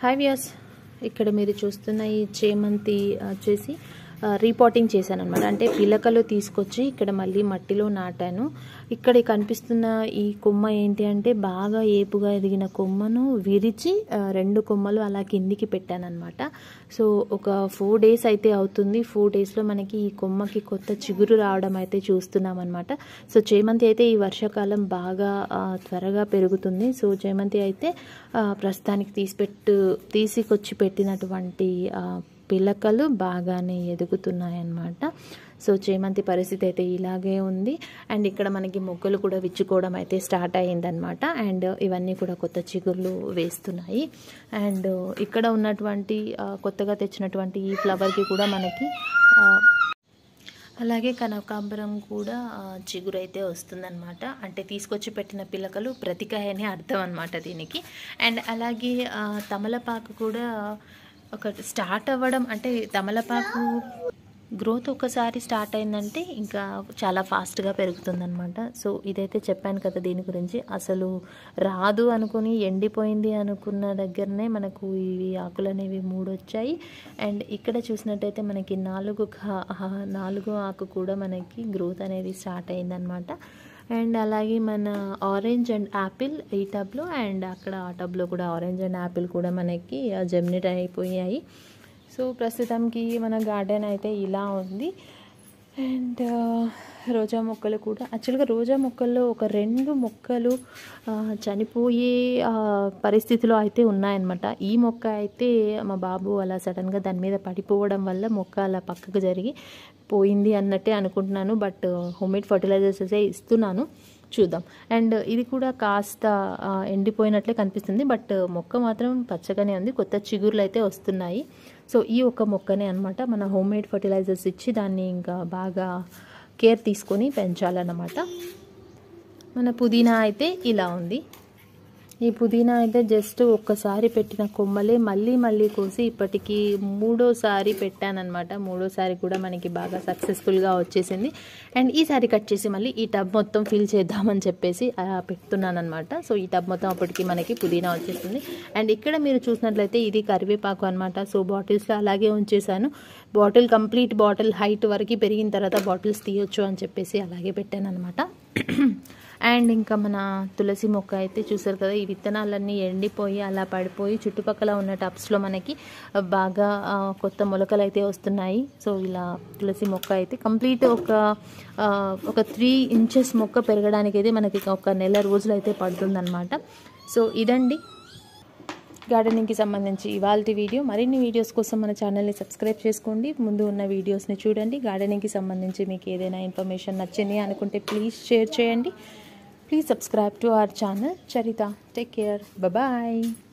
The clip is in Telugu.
హాయ్ వ్యూయర్స్, ఇక్కడ మీరు చూస్తున్న ఈ చేమంతి వచ్చేసి రీపాటింగ్ చేశాను అనమాట. అంటే పిలకలు తీసుకొచ్చి ఇక్కడ మళ్ళీ మట్టిలో నాటాను. ఇక్కడ కనిపిస్తున్న ఈ కొమ్మ ఏంటి అంటే బాగా ఏపుగా ఎదిగిన కొమ్మను విరిచి 2 కొమ్మలు అలా కిందికి పెట్టాను అనమాట. సో ఒక 4 days అయితే అవుతుంది. 4 daysలో మనకి ఈ కొమ్మకి కొత్త చిగురు రావడం అయితే చూస్తున్నాం అనమాట. సో చేమంతి అయితే ఈ వర్షాకాలం బాగా త్వరగా పెరుగుతుంది. సో చేమంతి అయితే ప్రస్తుతానికి తీసుకొచ్చి పెట్టినటువంటి పిలకలు బాగానే ఎదుగుతున్నాయి అన్నమాట. సో చేమంతి పరిస్థితి అయితే ఇలాగే ఉంది. అండ్ ఇక్కడ మనకి మొగ్గలు కూడా విచ్చుకోవడం అయితే స్టార్ట్ అయ్యిందనమాట. అండ్ ఇవన్నీ కూడా కొత్త చిగుర్లు వేస్తున్నాయి. అండ్ ఇక్కడ ఉన్నటువంటి కొత్తగా తెచ్చినటువంటి ఈ ఫ్లవర్కి కూడా మనకి అలాగే కనకాంబరం కూడా చిగురు అయితే వస్తుందన్నమాట. అంటే తీసుకొచ్చి పెట్టిన పిలకలు బ్రతికాయని అర్థం అనమాట దీనికి. అండ్ అలాగే తమలపాకు కూడా ఒక స్టార్ట్ అవ్వడం, అంటే తమలపాకు గ్రోత్ ఒకసారి స్టార్ట్ అయిందంటే ఇంకా చాలా ఫాస్ట్గా పెరుగుతుందన్నమాట. సో ఇదైతే చెప్పాను కదా దీని గురించి. అసలు రాదు అనుకుని ఎండిపోయింది అనుకున్న దగ్గరనే మనకు ఇవి ఆకులు అనేవి 3 వచ్చాయి. అండ్ ఇక్కడ చూసినట్టయితే మనకి 4 ఆకు కూడా మనకి గ్రోత్ అనేది స్టార్ట్ అయిందనమాట. అండ్ అలాగే మన ఆరెంజ్ అండ్ యాపిల్ ఈ టబ్లో, అండ్ అక్కడ ఆ టబ్లో కూడా ఆరెంజ్ అండ్ యాపిల్ కూడా మనకి జెర్మినేట్ అయిపోయాయి. సో ప్రస్తుతానికి మన గార్డెన్ అయితే ఇలా ఉంది. అండ్ రోజా మొక్కలు కూడా యాక్చువల్గా రోజా మొక్కల్లో ఒక 2 మొక్కలు చనిపోయే పరిస్థితిలో అయితే ఉన్నాయన్నమాట. ఈ మొక్క అయితే మా బాబు అలా సడన్గా దాని మీద పడిపోవడం వల్ల మొక్క అలా పక్కకు జరిగి పోయింది అన్నట్టే అనుకుంటున్నాను. బట్ హోమ్మేడ్ ఫర్టిలైజర్స్ అయితే ఇస్తున్నాను, చూద్దాం. అండ్ ఇది కూడా కాస్త ఎండిపోయినట్లే కనిపిస్తుంది, బట్ మొక్క మాత్రం పచ్చగానే ఉంది. కొత్త చిగుర్లు అయితే వస్తున్నాయి. సో ఈ ఒక్క మొక్కనే అనమాట మన హోమ్మేడ్ ఫర్టిలైజర్స్ ఇచ్చి దాన్ని ఇంకా బాగా కేర్ తీసుకొని పెంచాలన్నమాట. మన పుదీనా అయితే ఇలా ఉంది. ఈ పుదీనా అయితే జస్ట్ ఒక్కసారి పెట్టిన కొమ్మలే మళ్ళీ కోసి ఇప్పటికీ 3వసారి పెట్టానన్నమాట. 3వసారి కూడా మనకి బాగా సక్సెస్ఫుల్గా వచ్చేసింది. అండ్ ఈసారి కట్ చేసి మళ్ళీ ఈ టబ్ మొత్తం ఫిల్ చేద్దామని చెప్పేసి పెడుతున్నాను అనమాట. సో ఈ టబ్ మొత్తం అప్పటికి మనకి పుదీనా వచ్చేసింది. అండ్ ఇక్కడ మీరు చూసినట్లయితే ఇది కరివేపాకు అనమాట. సో బాటిల్స్లో అలాగే ఉంచేసాను. కంప్లీట్ బాటిల్ హైట్ వరకు పెరిగిన తర్వాత బాటిల్స్ తీయొచ్చు అని చెప్పేసి అలాగే పెట్టాను అనమాట. అండ్ ఇంకా మన తులసి మొక్క అయితే చూసారు కదా, ఈ విత్తనాలన్నీ ఎండిపోయి అలా పడిపోయి చుట్టుపక్కల ఉన్న టబ్స్లో మనకి బాగా కొత్త మొలకలు అయితే వస్తున్నాయి. సో ఇలా తులసి మొక్క అయితే కంప్లీట్ ఒక 3 inches మొక్క పెరగడానికి అయితే మనకి ఒక 1 నెల రోజులు అయితే పడుతుందన్నమాట. సో ఇదండి గార్డెనింగ్కి సంబంధించి ఇవాల్టి వీడియో. మరిన్ని వీడియోస్ కోసం మన ఛానల్ని సబ్స్క్రైబ్ చేసుకోండి. ముందు ఉన్న వీడియోస్ని చూడండి. గార్డెనింగ్కి సంబంధించి మీకు ఏదైనా ఇన్ఫర్మేషన్ నచ్చింది అనుకుంటే ప్లీజ్ షేర్ చేయండి. Please subscribe to our channel Charita. Take care. Bye bye.